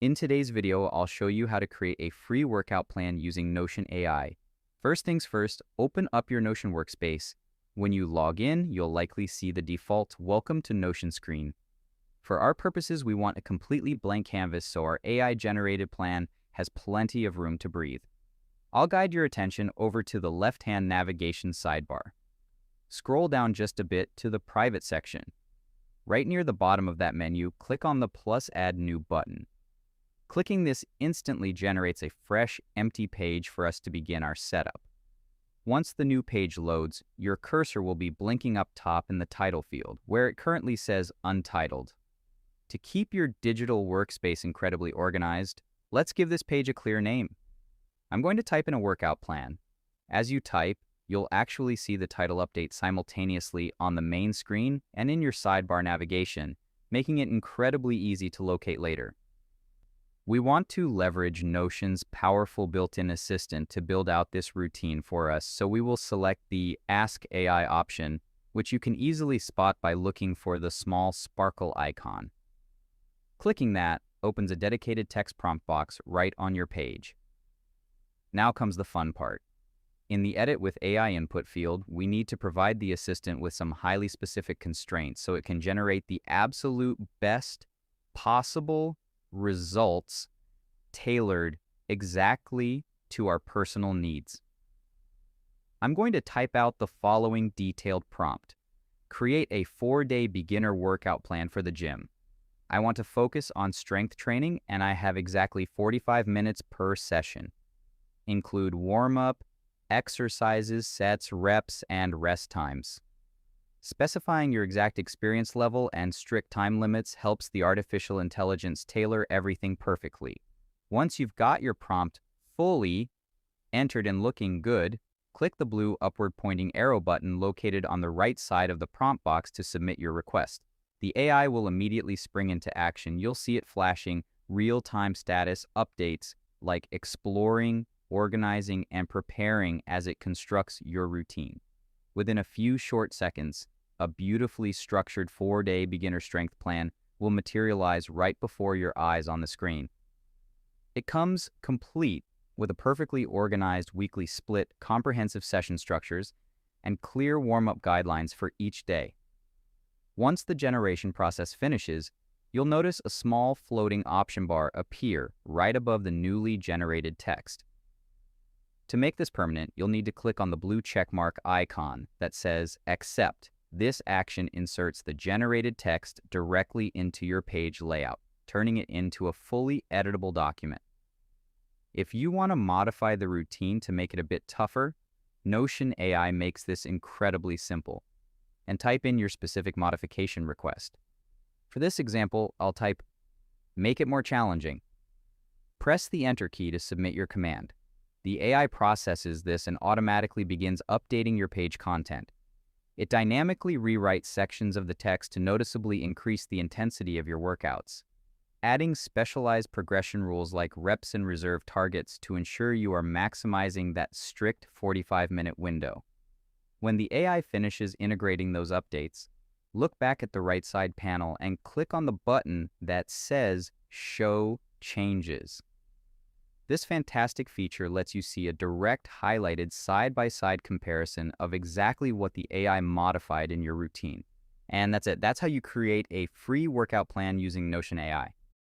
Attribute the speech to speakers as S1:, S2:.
S1: In today's video, I'll show you how to create a free workout plan using Notion AI. First things first, open up your Notion workspace. When you log in, you'll likely see the default Welcome to Notion screen. For our purposes, we want a completely blank canvas so our AI-generated plan has plenty of room to breathe. I'll guide your attention over to the left-hand navigation sidebar. Scroll down just a bit to the Private section. Right near the bottom of that menu, click on the plus Add New button. Clicking this instantly generates a fresh, empty page for us to begin our setup. Once the new page loads, your cursor will be blinking up top in the title field, where it currently says Untitled. To keep your digital workspace incredibly organized, let's give this page a clear name. I'm going to type in a workout plan. As you type, you'll actually see the title update simultaneously on the main screen and in your sidebar navigation, making it incredibly easy to locate later. We want to leverage Notion's powerful built-in assistant to build out this routine for us, so we will select the Ask AI option, which you can easily spot by looking for the small sparkle icon. Clicking that opens a dedicated text prompt box right on your page. Now comes the fun part. In the Edit with AI input field, we need to provide the assistant with some highly specific constraints so it can generate the absolute best possible results tailored exactly to our personal needs. I'm going to type out the following detailed prompt. Create a 4-day beginner workout plan for the gym. I want to focus on strength training and I have exactly 45 minutes per session. Include warm-up, exercises, sets, reps, and rest times. Specifying your exact experience level and strict time limits helps the artificial intelligence tailor everything perfectly. Once you've got your prompt fully entered and looking good, click the blue upward pointing arrow button located on the right side of the prompt box to submit your request. The AI will immediately spring into action. You'll see it flashing real-time status updates like exploring, organizing, and preparing as it constructs your routine. Within a few short seconds, a beautifully structured 4-day beginner strength plan will materialize right before your eyes on the screen. It comes complete with a perfectly organized weekly split, comprehensive session structures, and clear warm-up guidelines for each day. Once the generation process finishes, you'll notice a small floating option bar appear right above the newly generated text. To make this permanent, you'll need to click on the blue checkmark icon that says Accept. This action inserts the generated text directly into your page layout, turning it into a fully editable document. If you want to modify the routine to make it a bit tougher, Notion AI makes this incredibly simple. And type in your specific modification request. For this example, I'll type, "Make it more challenging." Press the Enter key to submit your command. The AI processes this and automatically begins updating your page content. It dynamically rewrites sections of the text to noticeably increase the intensity of your workouts, adding specialized progression rules like reps and reserve targets to ensure you are maximizing that strict 45-minute window. When the AI finishes integrating those updates, look back at the right side panel and click on the button that says Show Changes. This fantastic feature lets you see a direct highlighted side-by-side comparison of exactly what the AI modified in your routine. And that's it. That's how you create a free workout plan using Notion AI.